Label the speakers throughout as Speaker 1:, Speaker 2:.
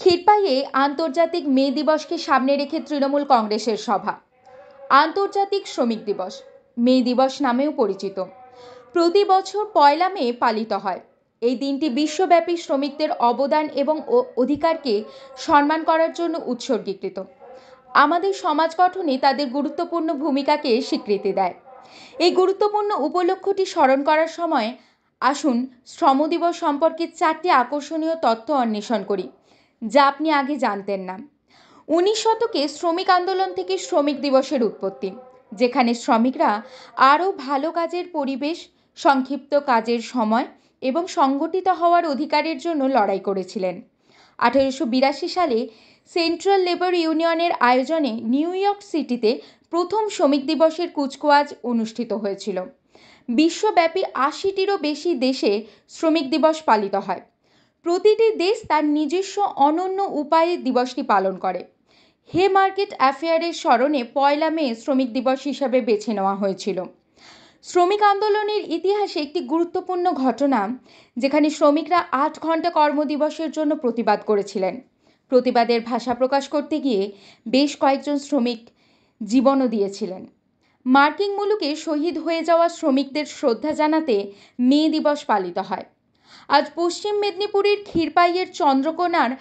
Speaker 1: ক্ষীরপাইয়ে আন্তর্জাতিক মে দিবসকে সামনে রেখে তৃণমূল কংগ্রেসের সভা। আন্তর্জাতিক শ্রমিক দিবস মে দিবস নামেও পরিচিত। প্রতি বছর ১লা মে পালিত হয়। এই দিনটি বিশ্বব্যাপী শ্রমিকদের অবদান এবং অধিকারকে সম্মান করার জন্য উৎসর্গীকৃত। আমাদের সমাজ গঠনে তাদের গুরুত্বপূর্ণ ভূমিকাকে স্বীকৃতি দেয়। এই গুরুত্বপূর্ণ উপলক্ষটি স্মরণ করার সময় আসুন শ্রম দিবস সম্পর্কে 4টি আকর্ষণীয় তথ্য অন্বেষণ করি, যা আপনি আগে জানতেন না। 19 শতকে শ্রমিক আন্দোলন থেকে শ্রমিক দিবসের উৎপত্তি, যেখানে শ্রমিকরা আরও ভালো কাজের পরিবেশ, সংক্ষিপ্ত কাজের সময় এবং সংগঠিত হওয়ার অধিকারের জন্য লড়াই করেছিলেন। 1882 সালে সেন্ট্রাল লেবার ইউনিয়নের আয়োজনে নিউ ইয়র্ক সিটিতে প্রথম শ্রমিক দিবসের কুচকাওয়াজ অনুষ্ঠিত হয়েছিল। বিশ্বব্যাপী 80টিরও বেশি দেশে শ্রমিক দিবস পালিত হয়। প্রতিটি দেশ তার নিজস্ব অনন্য উপায়ে দিবসটি পালন করে। হে মার্কেট অ্যাফেয়ারের স্মরণে 1লা মে শ্রমিক দিবস হিসাবে বেছে নেওয়া হয়েছিল। শ্রমিক আন্দোলনের ইতিহাসে একটি গুরুত্বপূর্ণ ঘটনা, যেখানে শ্রমিকরা 8 ঘন্টা কর্মদিবসের জন্য প্রতিবাদ করেছিলেন। প্রতিবাদের ভাষা প্রকাশ করতে গিয়ে বেশ কয়েকজন শ্রমিক জীবনও দিয়েছিলেন। মার্কিন মুলুকে শহীদ হয়ে যাওয়া শ্রমিকদের শ্রদ্ধা জানাতে মে দিবস পালিত হয়। আজ পশ্চিম মেদিনীপুরের ক্ষীরপাইয়ের চন্দ্রকোনার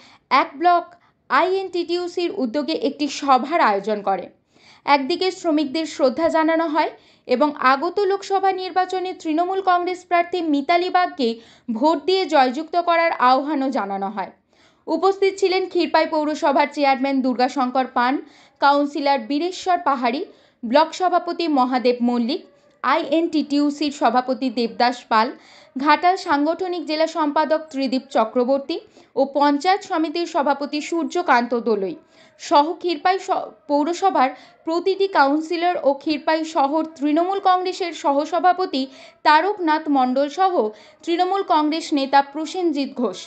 Speaker 1: এক ব্লক আইএনটিটিইউসির উদ্যোগে একটি সভার আয়োজন করে। একদিকে শ্রমিকদের শ্রদ্ধা জানানো হয় এবং আগত লোকসভা নির্বাচনে তৃণমূল কংগ্রেস প্রার্থী মিতালি বাগকে ভোট দিয়ে জয়যুক্ত করার আহ্বানও জানানো হয়। উপস্থিত ছিলেন ক্ষীরপাই পৌরসভার চেয়ারম্যান দুর্গাশঙ্কর পান, কাউন্সিলর বীরেশ্বর পাহাড়ি, ব্লক সভাপতি মহাদেব মল্লিক, আইএনটিটিইউসির সভাপতি দেবদাস পাল, ঘাটাল সাংগঠনিক জেলা সম্পাদক ত্রিদীপ চক্রবর্তী ও পঞ্চায়েত সমিতির সভাপতি সূর্যকান্ত দোলই সহ ক্ষীরপাই পৌরসভার প্রতিটি কাউন্সিলর ও ক্ষীরপাই শহর তৃণমূল কংগ্রেসের সহসভাপতি তারকনাথ মণ্ডল সহ তৃণমূল কংগ্রেস নেতা প্রসেনজিৎ ঘোষ।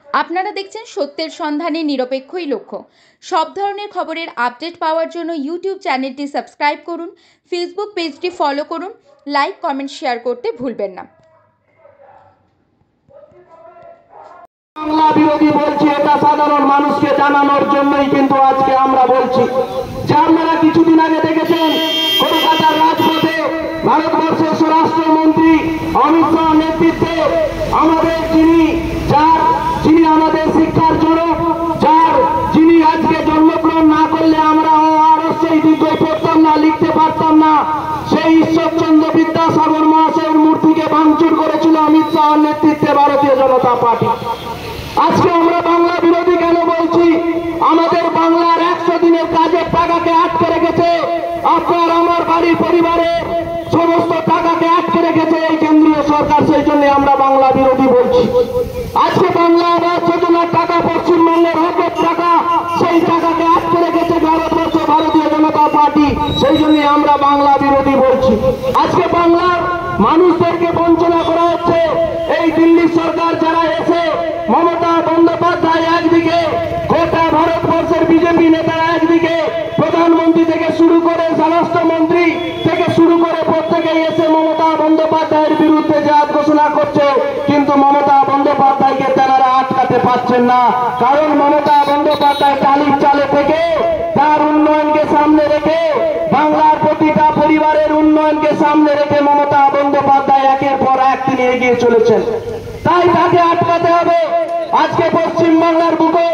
Speaker 1: আপনারা দেখছেন সত্যের সন্ধানে নিরপেক্ষই লক্ষ্য। সব ধরনের খবরের আপডেট পাওয়ার জন্য ইউটিউব চ্যানেলটি সাবস্ক্রাইব করুন, ফেসবুক পেজটি ফলো করুন, লাইক, কমেন্ট, শেয়ার করতে ভুলবেন না।
Speaker 2: বাংলা বিরোধী বলছি, এটা সাধারণ মানুষকে জানানোর জন্যই কিন্তু আজকে আমরা বলছি যে আপনারা কিছুদিন আগে দেখেছেন কলকাতার রাজপথে ভারতবর্ষের স্বরাষ্ট্রমন্ত্রী অমিত শাহ নেতৃত্বে আমাদের যিনি আমাদের শিক্ষার জনক, যিনি আজকে জন্মগ্রহণ না করলে আমরা অবশ্যই দীর্ঘ পড়তাম না, লিখতে পারতাম না, সেই ঈশ্বরচন্দ্র বিদ্যাসাগর মহাশয়ের মূর্তিকে ভাঙচুর করেছিল অমিত শাহর নেতৃত্বে ভারতীয় জনতা পার্টি। আজকে আমরা বাংলা বিরোধী কেন বলছি? আমাদের বাংলার 100 দিনের কাজের টাকাকে আটকে রেখেছে, আপনার আমার বাড়ির পরিবারের সমস্ত টাকাকে আটকে রেখেছে এই কেন্দ্রীয় সরকার, সেই জন্য আমরা বাংলা বিরোধী বলছি। আজকে বাংলা আবাস যোজনার টাকা, পশ্চিমবঙ্গের হকের টাকা, সেই টাকাকে আটকে রেখেছে ভারতবর্ষ ভারতীয় জনতা পার্টি, সেই জন্য আমরা বাংলা বিরোধী বলছি। আজকে বাংলার মানুষদেরকে বঞ্চনা করা হচ্ছে। এই দিল্লি সরকার যারা এসে মমতা বন্দ্যোপাধ্যায় একদিকে, গোটা ভারতবর্ষের বিজেপি নেতারা একদিকে, প্রধানমন্ত্রী থেকে শুরু করে স্বরাষ্ট্রমন্ত্রী থেকে শুরু করে প্রত্যেকেই এসে মমতা বন্দ্যোপাধ্যায়ের বিরুদ্ধে জাত ঘোষণা করছে, কিন্তু মমতা বন্দ্যোপাধ্যায়কে তারা আটকাতে পারছেন না। কারণ মমতা বন্দ্যোপাধ্যায় টালির চালে থেকে তার উন্নয়নকে সামনে রেখে, বাংলার প্রতিটা পরিবারের উন্নয়নকে সামনে রেখে মমতা বন্দ্যোপাধ্যায় একের পর এক তিনি এগিয়ে চলেছেন, তাই তাকে আটকাতে হবে। আজকে পশ্চিমবাংলার বুকে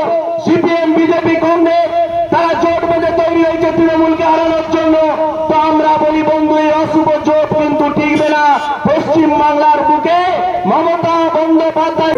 Speaker 2: সিপিএম, বিজেপি, কংগ্রেস তারা জোট বেঁধে তৈরি হয়েছে তৃণমূলকে হারানোর জন্য। তো আমরা বলি বন্ধু, এই অশুভ জোট কিন্তু টিকবে না। পশ্চিমবাংলার বুকে মমতা বন্দ্যোপাধ্যায়